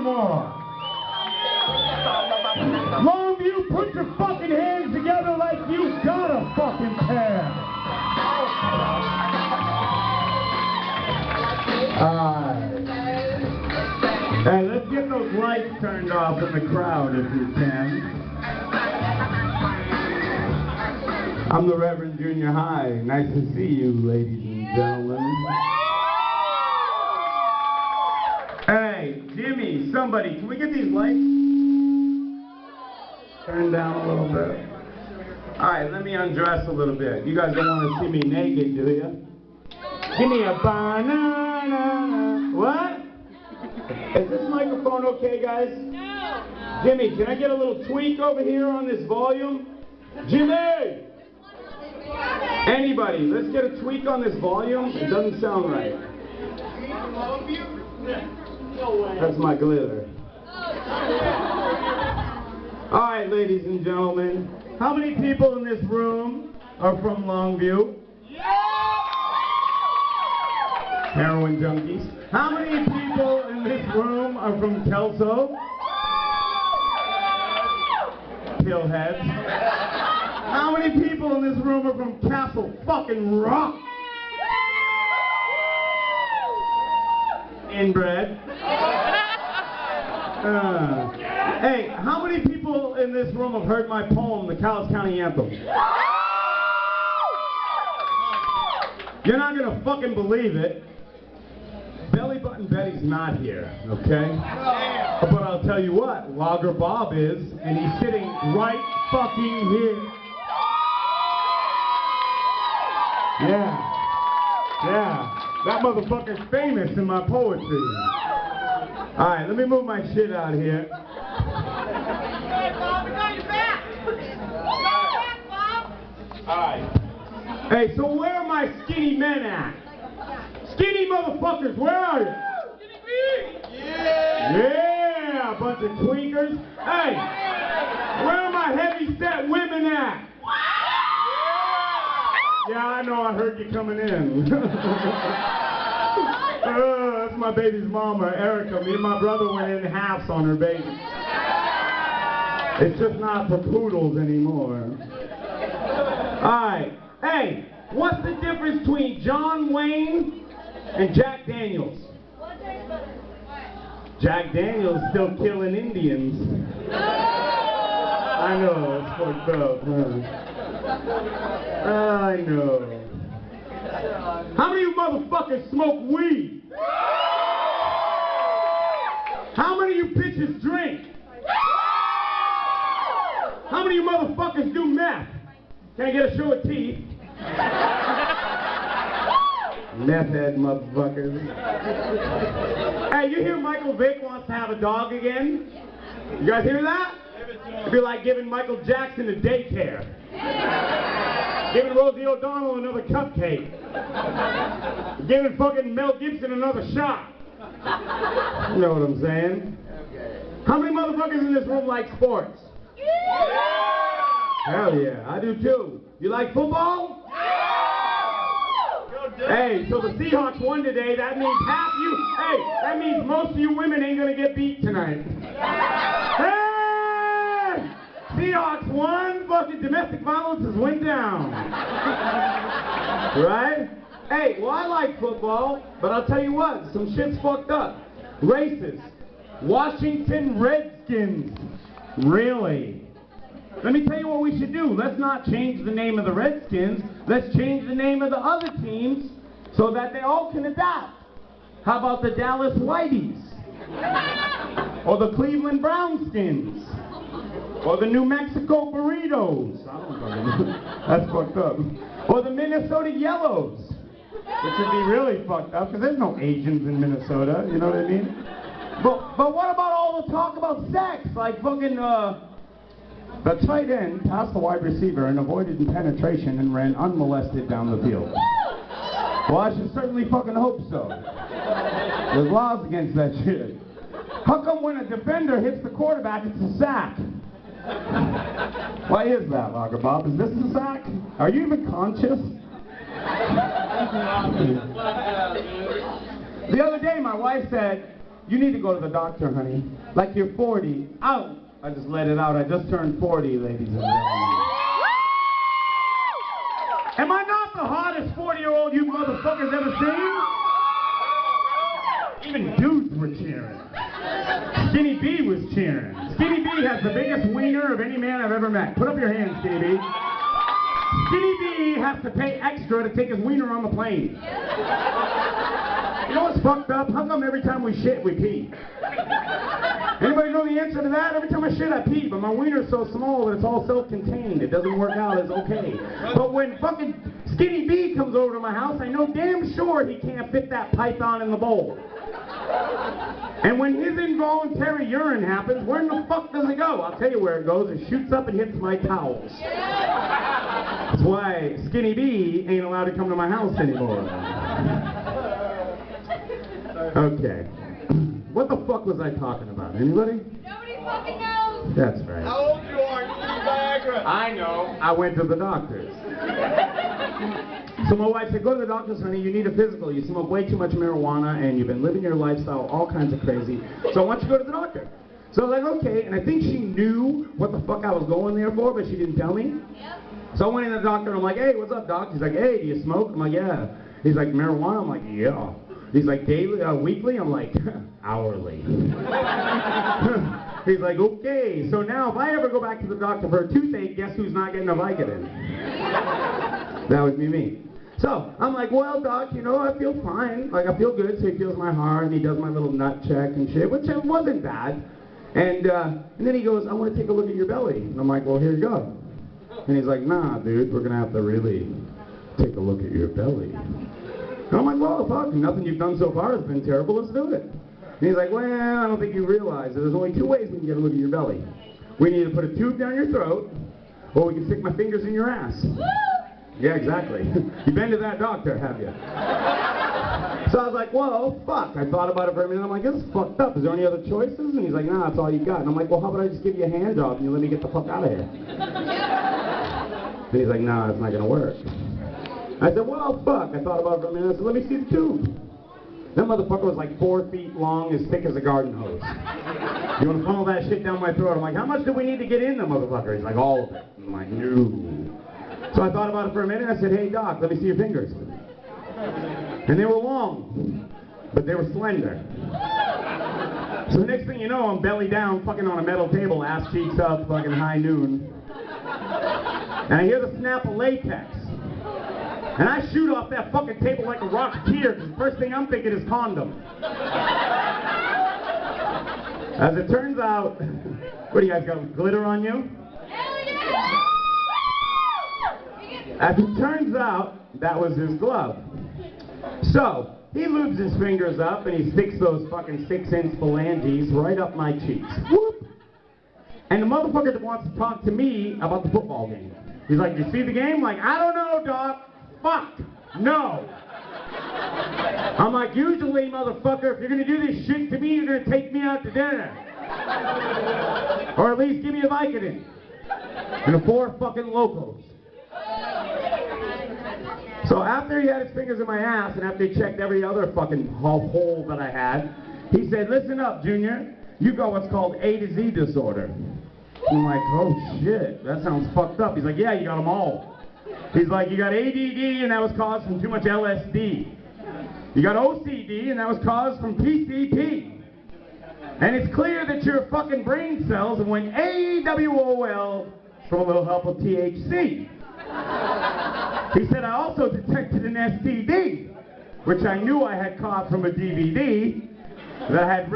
more. Longview, put your fucking hands together like you got a fucking pair. Alright. Hey, let's get those lights turned off in the crowd if you can. I'm the Reverend Junior High. Nice to see you, ladies and gentlemen. Hey, Jimmy, somebody, can we get these lights turned down a little bit? Alright, let me undress a little bit. You guys don't want to see me naked, do you? Give me a banana. What? Is this microphone okay, guys? No. Jimmy, can I get a little tweak over here on this volume? Jimmy! Anybody, let's get a tweak on this volume. It doesn't sound right. That's my glitter. Alright, ladies and gentlemen. How many people in this room are from Longview? Heroin junkies. How many people in this room are from Kelso? Pillheads. How many people in this room are from Castle fucking Rock? Inbred. Hey, how many people in this room have heard my poem, the Cowles County Anthem? You're not gonna fucking believe it. Belly Button Betty's not here, okay? But I'll tell you what, Lager Bob is, and he's sitting right fucking here. Yeah, that motherfucker's famous in my poetry. Alright, let me move my shit out here. Hey, Bob, we got your back! We got your back, Bob! Alright. Hey, so where are my skinny men at? Skinny motherfuckers, where are you? Yeah, a bunch of tweakers. Hey, where are my heavy-set women at? Yeah, I know, I heard you coming in. That's my baby's mama, Erica. Me and my brother went in halves on her baby. It's just not for poodles anymore. Alright, hey, what's the difference between John Wayne and Jack Daniels? Jack Daniels still killing Indians. I know, it's fucked up, huh? I know. How many of you motherfuckers smoke weed? How many of you bitches drink? How many of you motherfuckers do meth? Can I get a show of teeth? Meth head motherfuckers. Hey, you hear Michael Vick wants to have a dog again? You guys hear that? It'd be like giving Michael Jackson a daycare. Giving Rosie O'Donnell another cupcake. Giving fucking Mel Gibson another shot. You know what I'm saying? How many motherfuckers in this room like sports? Hell yeah, I do too. You like football? Hey, so the Seahawks won today. That means half you. Hey, that means most of you women ain't gonna get beat tonight. Hey! Seahawks won. Fucking domestic violence has went down. Right? Hey, well, I like football, but I'll tell you what, some shit's fucked up. Racist. Washington Redskins. Really? Let me tell you what we should do. Let's not change the name of the Redskins. Let's change the name of the other teams so that they all can adapt. How about the Dallas Whiteys? Or the Cleveland Brownskins? Or the New Mexico Burritos? I don't fucking know. That's fucked up. Or the Minnesota Yellows? Which would be really fucked up because there's no Asians in Minnesota, you know what I mean? But what about all the talk about sex? Like fucking, the tight end passed the wide receiver and avoided penetration and ran unmolested down the field. Well, I should certainly fucking hope so. There's laws against that shit. How come when a defender hits the quarterback, it's a sack? Why is that, Lager Bob? Is this a sack? Are you even conscious? The other day, my wife said, you need to go to the doctor, honey. Like you're 40. Out! I just let it out. I just turned 40, ladies and gentlemen. Am I not the hottest 40-year-old you motherfuckers ever seen? Even dudes were cheering. Skinny B was cheering. Skinny B has the biggest wiener of any man I've ever met. Put up your hands, Skinny B. Skinny B has to pay extra to take his wiener on the plane. You know what's fucked up? How come every time we shit, we pee? Anybody know the answer to that? Every time I shit, I pee, but my wiener's so small that it's all self-contained. It doesn't work out as okay. But when fucking Skinny B comes over to my house, I know damn sure he can't fit that python in the bowl. And when his involuntary urine happens, where in the fuck does it go? I'll tell you where it goes. It shoots up and hits my towels. That's why Skinny B ain't allowed to come to my house anymore. Okay. What the fuck was I talking about? Anybody? Nobody fucking knows. That's right. How old you are? You need Viagra. I know. I went to the doctors. So my wife said, go to the doctors, honey, you need a physical. You smoke way too much marijuana and you've been living your lifestyle all kinds of crazy. So why don't you go to the doctor? So I was like, okay. And I think she knew what the fuck I was going there for, but she didn't tell me. Yep. So I went in to the doctor and I'm like, hey, what's up, doc? He's like, hey, do you smoke? I'm like, yeah. He's like, marijuana? I'm like, yeah. He's like, daily, weekly? I'm like, hourly. He's like, okay. So now if I ever go back to the doctor for a toothache, guess who's not getting a Vicodin? That would be me. So I'm like, well, doc, you know, I feel fine. Like, I feel good. So he feels my heart and he does my little nut check and shit, which wasn't bad. And then he goes, I want to take a look at your belly. And I'm like, well, here you go. And he's like, nah, dude, we're going to have to really take a look at your belly. And I'm like, well, fuck, nothing you've done so far has been terrible, let's do it. And he's like, well, I don't think you realize that there's only two ways we can get a look at your belly. We need to put a tube down your throat, or we can stick my fingers in your ass. Yeah, exactly. You've been to that doctor, have you? So I was like, well, fuck. I thought about it for a minute. I'm like, this is fucked up. Is there any other choices? And he's like, nah, that's all you got. And I'm like, well, how about I just give you a hand job and you let me get the fuck out of here? And he's like, nah, it's not going to work. I said, well, fuck. I thought about it for a minute. I said, let me see the tube. That motherfucker was like 4 feet long, as thick as a garden hose. You want to funnel that shit down my throat? I'm like, how much do we need to get in the motherfucker? He's like, all of it. I'm like, no. So I thought about it for a minute. I said, hey, doc, let me see your fingers. And they were long, but they were slender. So the next thing you know, I'm belly down, fucking on a metal table, ass cheeks up, fucking high noon. And I hear the snap of latex. And I shoot off that fucking table like a rocketeer, because the first thing I'm thinking is condom. As it turns out, what do you guys got, glitter on you? Hell yeah! As it turns out, that was his glove. So, he lubes his fingers up and he sticks those fucking 6-inch phalanges right up my cheeks. Whoop! And the motherfucker wants to talk to me about the football game. He's like, you see the game? I'm like, I don't know, doc. Fuck. No. I'm like, usually, motherfucker, if you're gonna do this shit to me, you're gonna take me out to dinner. Or at least give me a Vicodin. And 4 fucking locos. So after he had his fingers in my ass, and after he checked every other fucking hole that I had, he said, listen up, Junior. You got what's called A to Z disorder. I'm like, oh shit, that sounds fucked up. He's like, yeah, you got them all. He's like, you got ADD, and that was caused from too much LSD. You got OCD, and that was caused from PCP. And it's clear that your fucking brain cells have went AWOL from a little help of THC. He said, I also detected an STD, which I knew I had caught from a DVD that had